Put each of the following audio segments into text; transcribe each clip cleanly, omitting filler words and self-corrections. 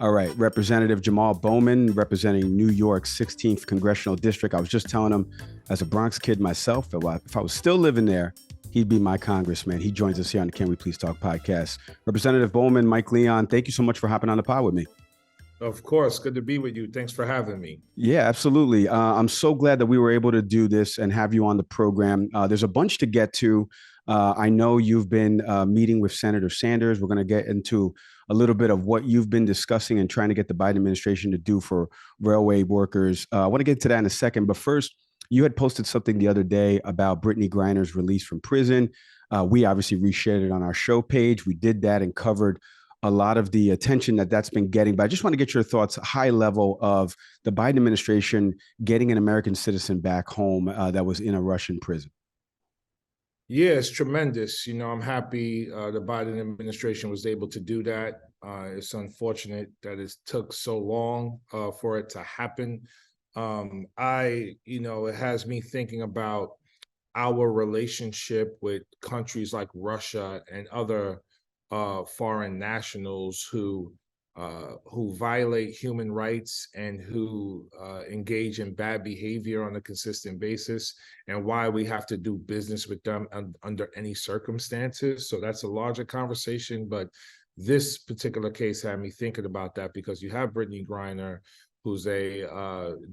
All right, Representative Jamaal Bowman, representing New York's 16th Congressional District. I was just telling him, as a Bronx kid myself, that if I was still living there, he'd be my congressman. He joins us here on the Can We Please Talk podcast. Representative Bowman, Mike Leon, thank you so much for hopping on the pod with me. Of course. Good to be with you. Thanks for having me. Yeah, absolutely. I'm so glad that we were able to do this and have you on the program. There's a bunch to get to. I know you've been meeting with Senator Sanders. We're going to get into a little bit of what you've been discussing and trying to get the Biden administration to do for railway workers. I want to get to that in a second. But first, you had posted something the other day about Brittney Griner's release from prison. We obviously reshared it on our show page. We did that and covered a lot of the attention that that's been getting. But I just want to get your thoughts, high level, of the Biden administration getting an American citizen back home that was in a Russian prison. Yeah, it's tremendous. I'm happy the Biden administration was able to do that. It's unfortunate that it took so long for it to happen. It has me thinking about our relationship with countries like Russia and other foreign nationals who violate human rights and who engage in bad behavior on a consistent basis, and why we have to do business with them under any circumstances. So that's a larger conversation, but this particular case had me thinking about that because you have Brittney Griner, who's a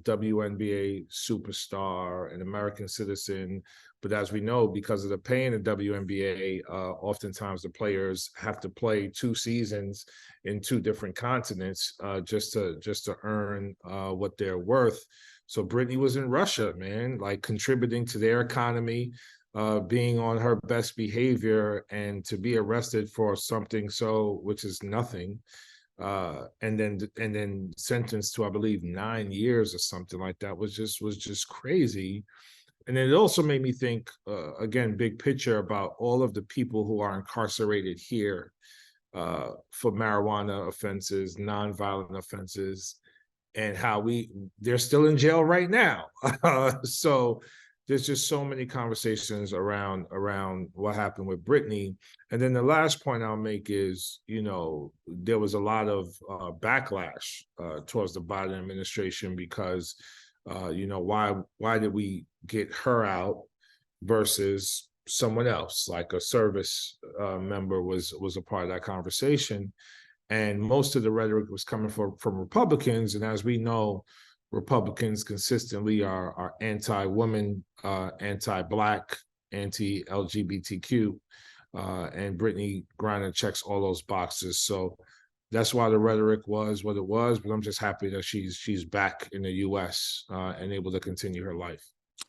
WNBA superstar, an American citizen. But as we know, because of the pay in the WNBA, oftentimes the players have to play 2 seasons in 2 different continents just to earn what they're worth. So Brittney was in Russia, man, like contributing to their economy, being on her best behavior, and to be arrested for something which is nothing. And then sentenced to, I believe, 9 years or something like that was just crazy. And then it also made me think, again, big picture, about all of the people who are incarcerated here for marijuana offenses, nonviolent offenses, and how they're still in jail right now. So there's just so many conversations around what happened with Brittney. And then the last point I'll make is, there was a lot of backlash towards the Biden administration because, why did we get her out versus someone else, like a service member was a part of that conversation. And most of the rhetoric was coming from Republicans. And as we know, Republicans consistently are anti-women, anti-Black, anti-LGBTQ, and Brittney Griner checks all those boxes. So that's why the rhetoric was what it was. But I'm just happy that she's back in the U.S. And able to continue her life.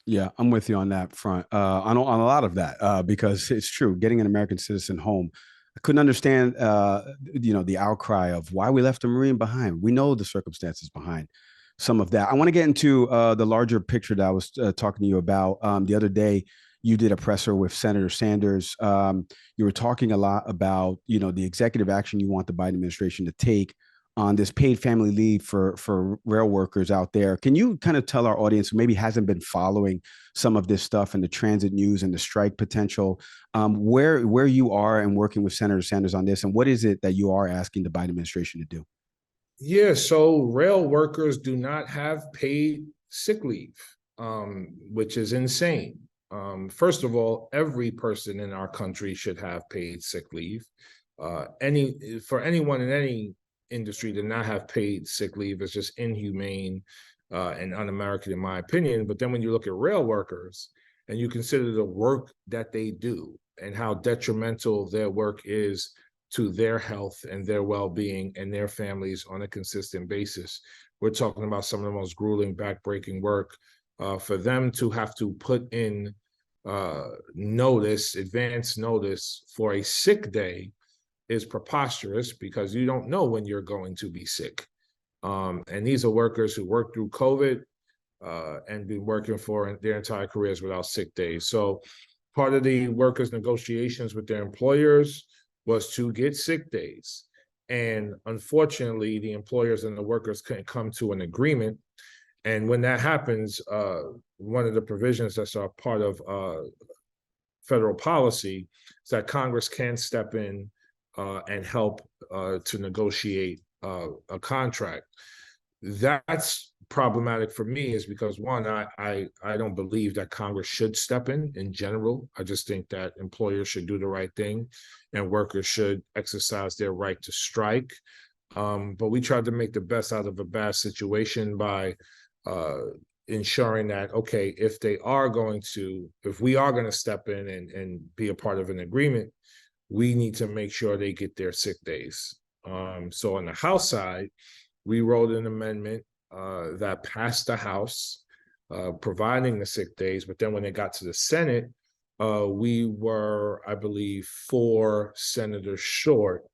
Yeah, I'm with you on that front, on a lot of that, because it's true. Getting an American citizen home, I couldn't understand, the outcry of why we left a Marine behind. We know the circumstances behind some of that. I want to get into the larger picture that I was talking to you about the other day. You did a presser with Senator Sanders. You were talking a lot about, the executive action you want the Biden administration to take on this paid family leave for rail workers out there. Can you kind of tell our audience who maybe hasn't been following some of this stuff and the transit news and the strike potential, where you are and working with Senator Sanders on this, and what is it that you are asking the Biden administration to do? Yeah, so rail workers do not have paid sick leave, which is insane. First of all, every person in our country should have paid sick leave. For anyone in any industry to not have paid sick leave is just inhumane and un-American, in my opinion. But then when you look at rail workers and you consider the work that they do and how detrimental their work is to their health and their well-being and their families on a consistent basis, we're talking about some of the most grueling, back-breaking work. For them to have to put in advance notice for a sick day is preposterous, because you don't know when you're going to be sick. And these are workers who worked through COVID and been working for their entire careers without sick days. So part of the workers' negotiations with their employers was to get sick days. And unfortunately, the employers and the workers couldn't come to an agreement. And when that happens, one of the provisions that's a part of federal policy is that Congress can step in and help to negotiate a contract. That's problematic for me, is because one, I don't believe that Congress should step in general. I just think that employers should do the right thing, and workers should exercise their right to strike. But we tried to make the best out of a bad situation by ensuring that, okay, if we are going to step in and be a part of an agreement, we need to make sure they get their sick days. So on the House side, we wrote an amendment that passed the House, providing the sick days. But then when it got to the Senate, we were, I believe, 4 senators short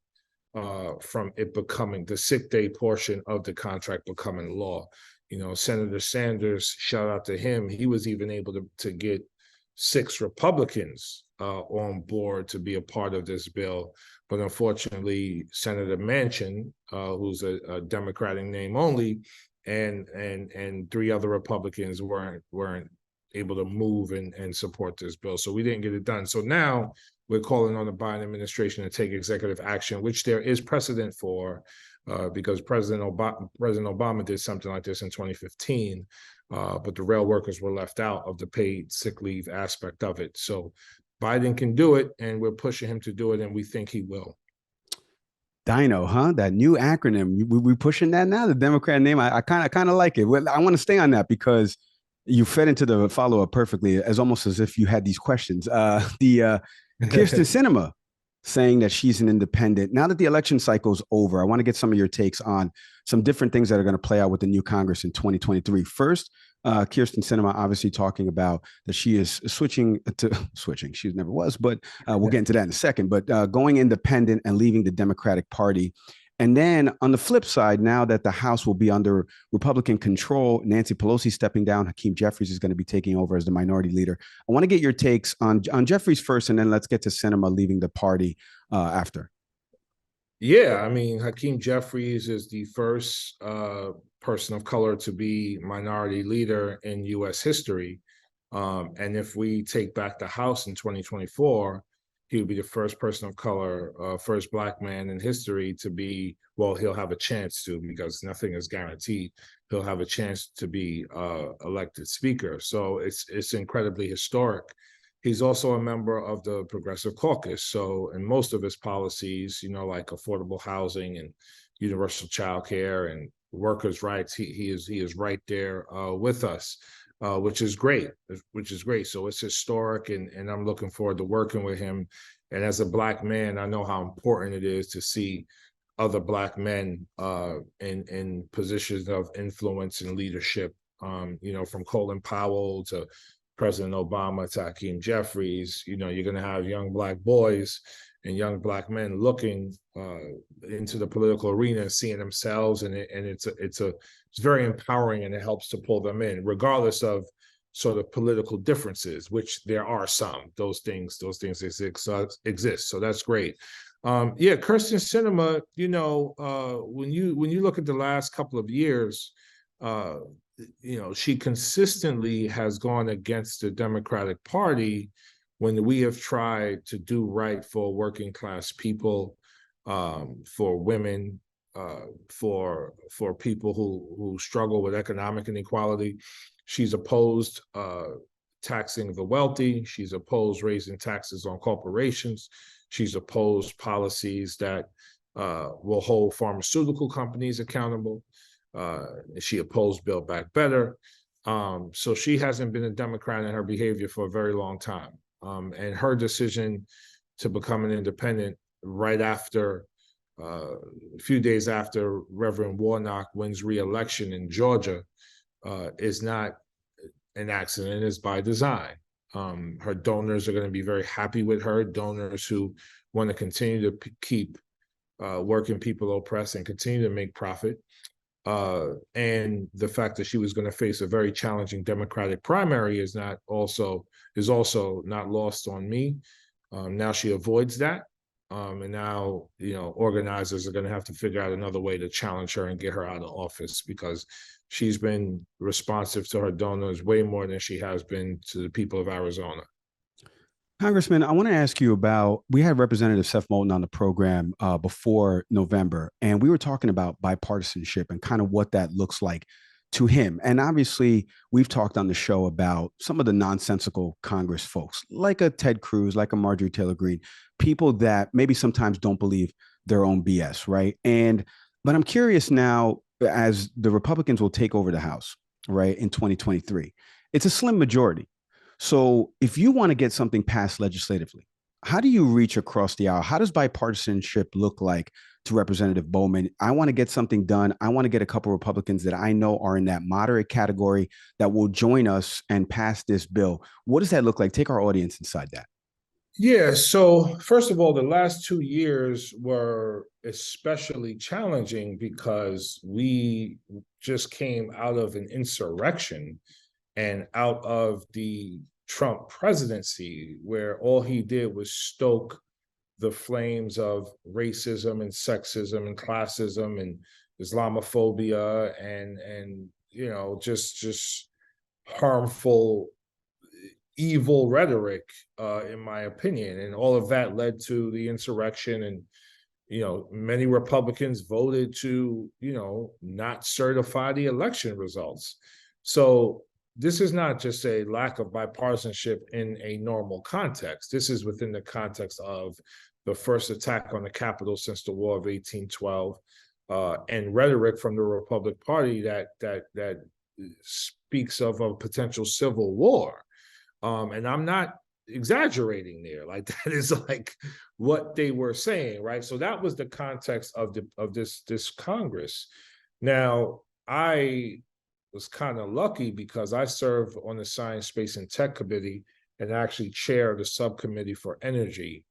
from it becoming the sick day portion of the contract becoming law. You know, Senator Sanders, shout out to him, he was even able to get 6 Republicans on board to be a part of this bill. But unfortunately, Senator Manchin, who's a Democratic name only, and 3 other Republicans weren't able to move and support this bill. So we didn't get it done. So now we're calling on the Biden administration to take executive action, which there is precedent for, because President Obama did something like this in 2015, but the rail workers were left out of the paid sick leave aspect of it. So Biden can do it, and we're pushing him to do it, and we think he will. Dino, huh? That new acronym. We pushing that now. The Democrat name. I kind of like it. Well, I want to stay on that because you fed into the follow-up perfectly, as almost as if you had these questions. The Kirsten Sinema saying that she's an independent. Now that the election cycle is over, I want to get some of your takes on some different things that are going to play out with the new Congress in 2023. First, Kirsten Sinema obviously talking about that she is switching. She never was, but we'll get into that in a second. But going independent and leaving the Democratic Party. And then on the flip side, now that the House will be under Republican control, Nancy Pelosi stepping down, Hakeem Jeffries is going to be taking over as the minority leader. I want to get your takes on Jeffries first, and then let's get to Sinema leaving the party after. Yeah, I mean, Hakeem Jeffries is the first person of color to be minority leader in U.S. history. And if we take back the House in 2024, he would be the first person of color, first Black man in history to be, well, he'll have a chance to, because nothing is guaranteed. He'll have a chance to be elected speaker. So it's incredibly historic. He's also a member of the Progressive Caucus. So in most of his policies, you know, like affordable housing and universal child care and workers' rights, he is right there with us. Which is great. So it's historic, and I'm looking forward to working with him. And as a Black man, I know how important it is to see other Black men in positions of influence and leadership. You know, from Colin Powell to President Obama to Hakeem Jeffries. You know, you're going to have young Black boys and young Black men looking into the political arena, seeing themselves, and it's very empowering, and it helps to pull them in, regardless of sort of political differences, which there are some. Those things exist. So that's great. Yeah, Kirsten Sinema, you know, when you look at the last couple of years, you know, she consistently has gone against the Democratic Party when we have tried to do right for working class people, for women, for people who struggle with economic inequality. She's opposed taxing the wealthy. She's opposed raising taxes on corporations. She's opposed policies that will hold pharmaceutical companies accountable. She opposed Build Back Better. So she hasn't been a Democrat in her behavior for a very long time. And her decision to become an independent right after, a few days after Reverend Warnock wins re-election in Georgia, is not an accident, it's by design. Her donors are going to be very happy with her, donors who want to continue to keep working people oppressed and continue to make profit. And the fact that she was going to face a very challenging Democratic primary is also not lost on me. Now she avoids that. And now, you know, organizers are going to have to figure out another way to challenge her and get her out of office, because she's been responsive to her donors way more than she has been to the people of Arizona. Congressman, I want to ask you about, we had Representative Seth Moulton on the program before November, and we were talking about bipartisanship and kind of what that looks like to him. And obviously, we've talked on the show about some of the nonsensical Congress folks, like a Ted Cruz, like a Marjorie Taylor Greene, people that maybe sometimes don't believe their own BS, right? But I'm curious now, as the Republicans will take over the House, right, in 2023, it's a slim majority. So if you want to get something passed legislatively, how do you reach across the aisle? How does bipartisanship look like to Representative Bowman? I want to get something done. I want to get a couple of Republicans that I know are in that moderate category that will join us and pass this bill. What does that look like? Take our audience inside that. Yeah, so first of all, the last 2 years were especially challenging because we just came out of an insurrection and out of the Trump presidency, where all he did was stoke the flames of racism and sexism and classism and Islamophobia and just harmful, evil rhetoric, in my opinion. And all of that led to the insurrection. And many Republicans voted to not certify the election results. So this is not just a lack of bipartisanship in a normal context. This is within the context of the first attack on the Capitol since the War of 1812, and rhetoric from the Republican Party that speaks of a potential civil war. And I'm not exaggerating there. Like, that is like what they were saying, right? So that was the context of this Congress. Now, I was kind of lucky because I serve on the Science, Space, and Tech Committee and actually chair the subcommittee for energy.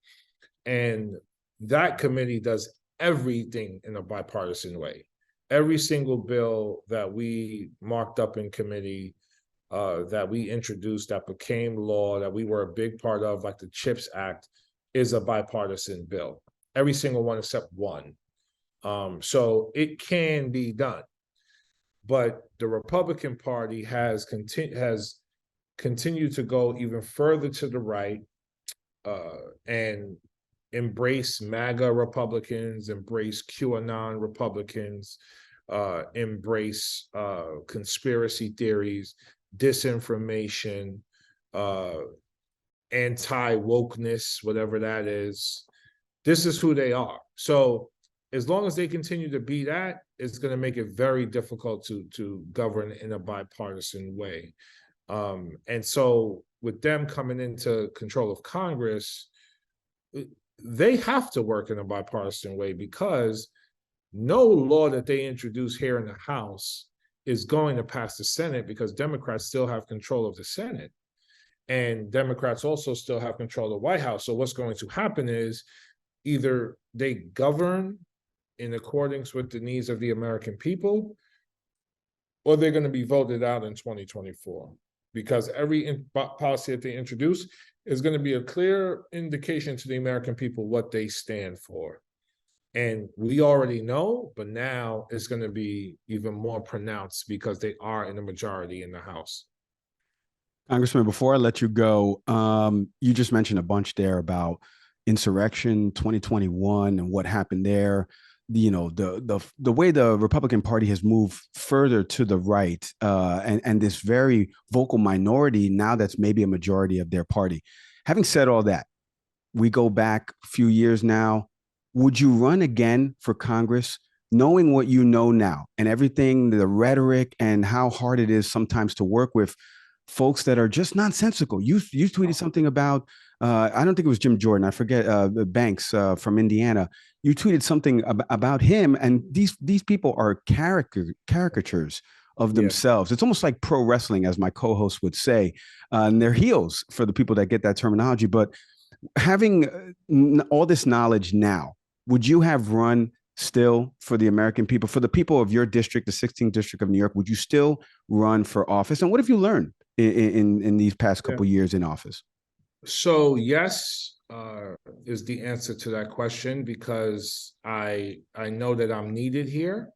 And that committee does everything in a bipartisan way. Every single bill that we marked up in committee, that we introduced, that became law, that we were a big part of, like the CHIPS Act, is a bipartisan bill. Every single one except one. So it can be done. But the Republican Party has continued to go even further to the right, and embrace MAGA Republicans, embrace QAnon Republicans, embrace conspiracy theories, disinformation, anti-wokeness, whatever that is. This is who they are. So as long as they continue to be that, it's going to make it very difficult to govern in a bipartisan way. And so with them coming into control of Congress, they have to work in a bipartisan way, because no law that they introduce here in the House is going to pass the Senate, because Democrats still have control of the Senate. And Democrats also still have control of the White House. So what's going to happen is either they govern in accordance with the needs of the American people, or they're going to be voted out in 2024, because every policy that they introduce is going to be a clear indication to the American people what they stand for. And we already know, but now it's going to be even more pronounced because they are in the majority in the House. Congressman, before I let you go, you just mentioned a bunch there about insurrection 2021 and what happened there. The way the Republican Party has moved further to the right, and this very vocal minority now that's maybe a majority of their party. Having said all that, we go back a few years now. Would you run again for Congress, knowing what you know now and everything, the rhetoric and how hard it is sometimes to work with folks that are just nonsensical? You tweeted something about, I don't think it was Jim Jordan, I forget, Banks from Indiana. You tweeted something about him, and these people are caricatures of themselves. It's almost like pro wrestling, as my co-host would say, and they're heels for the people that get that terminology. But having all this knowledge now, would you have run still for the American people, for the people of your district, the 16th district of New York? Would you still run for office? And what have you learned in these past couple years in office? So yes, is the answer to that question, because I know that I'm needed here.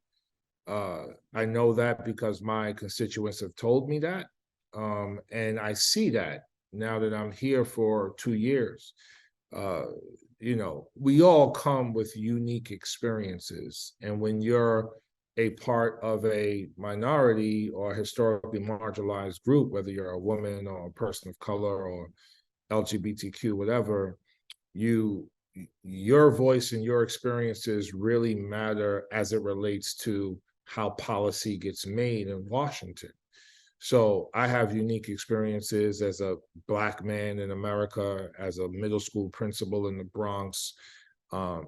I know that because my constituents have told me that, and I see that now that I'm here for 2 years, we all come with unique experiences. And when you're a part of a minority or historically marginalized group, whether you're a woman or a person of color or LGBTQ, whatever, your voice and your experiences really matter as it relates to how policy gets made in Washington. So I have unique experiences as a Black man in America, as a middle school principal in the Bronx,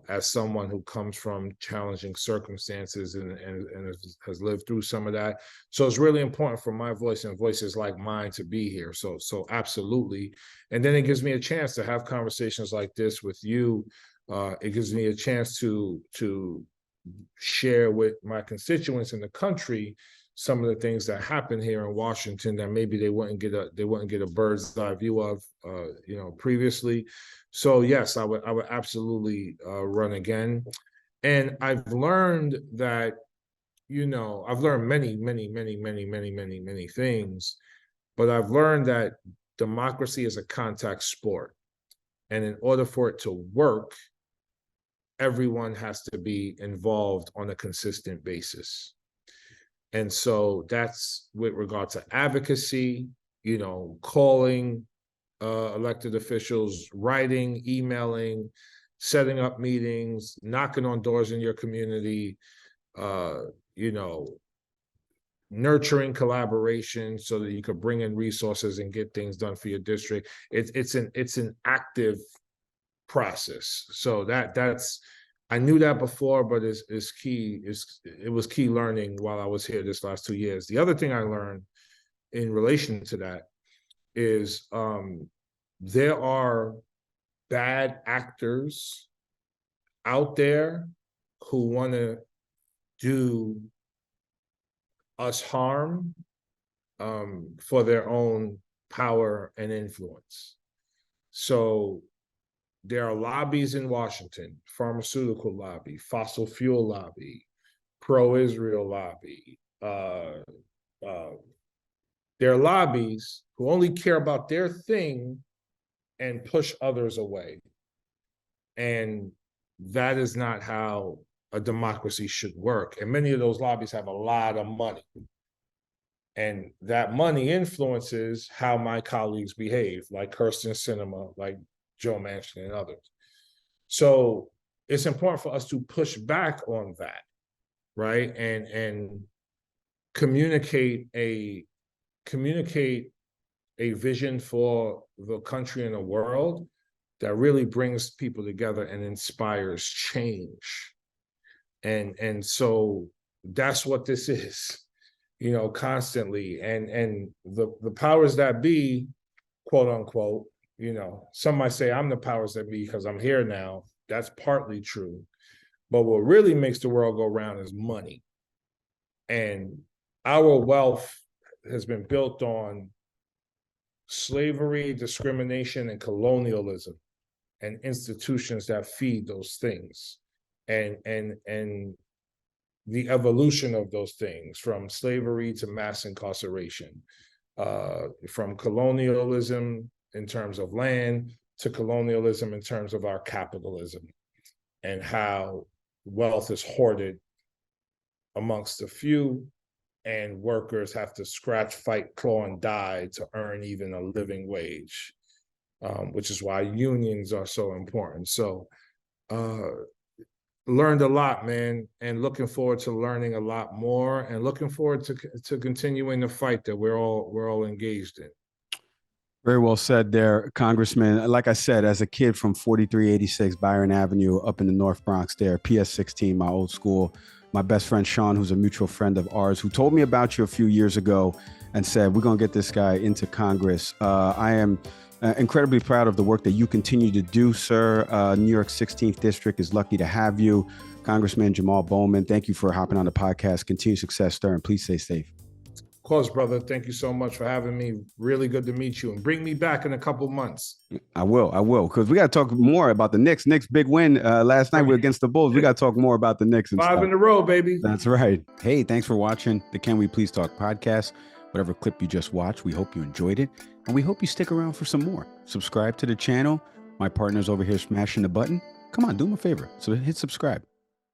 as someone who comes from challenging circumstances and has lived through some of that. So it's really important for my voice and voices like mine to be here. So absolutely. And then it gives me a chance to have conversations like this with you. It gives me a chance to share with my constituents in the country some of the things that happen here in Washington that maybe they wouldn't get a bird's eye view of, previously. So yes, I would absolutely run again. And I've learned that, I've learned many things, but I've learned that democracy is a contact sport. And in order for it to work, everyone has to be involved on a consistent basis. And so that's with regard to advocacy, calling elected officials, writing, emailing, setting up meetings, knocking on doors in your community, nurturing collaboration so that you could bring in resources and get things done for your district. It's an active process. So that's I knew that before, but it's key. It was key learning while I was here this last 2 years. The other thing I learned in relation to that is there are bad actors out there who want to do us harm for their own power and influence. So there are lobbies in Washington, pharmaceutical lobby, fossil fuel lobby, pro-Israel lobby. There are lobbies who only care about their thing and push others away. And that is not how a democracy should work. And many of those lobbies have a lot of money. And that money influences how my colleagues behave, like Kirsten Sinema, like Joe Manchin and others. So it's important for us to push back on that, right? And communicate a vision for the country and the world that really brings people together and inspires change. And so that's what this is, constantly. And the powers that be, quote unquote, some might say I'm the powers that be because I'm here now. That's partly true. But what really makes the world go round is money. And our wealth has been built on slavery, discrimination, and colonialism, and institutions that feed those things. And the evolution of those things, from slavery to mass incarceration, from colonialism in terms of land to colonialism in terms of our capitalism, and how wealth is hoarded amongst a few, and workers have to scratch, fight, claw, and die to earn even a living wage, which is why unions are so important. So learned a lot, man, and looking forward to learning a lot more, and looking forward to continuing the fight that we're all engaged in. Very well said there, Congressman. Like I said, as a kid from 4386 Byron Avenue up in the North Bronx there, PS 16, my old school, my best friend Sean, who's a mutual friend of ours, who told me about you a few years ago and said, we're going to get this guy into Congress. I am incredibly proud of the work that you continue to do, sir. New York 16th District is lucky to have you. Congressman Jamaal Bowman, thank you for hopping on the podcast. Continued success, sir, and please stay safe. Of course, brother. Thank you so much for having me. Really good to meet you, and bring me back in a couple months. I will, because we got to talk more about the Knicks. Knicks big win last night against the Bulls. We got to talk more about the Knicks. And 5 stuff. in a row, baby. That's right. Hey, thanks for watching the Can We Please Talk podcast. Whatever clip you just watched, we hope you enjoyed it. and we hope you stick around for some more. Subscribe to the channel. My partner's over here smashing the button. Come on, do him a favor. So hit subscribe.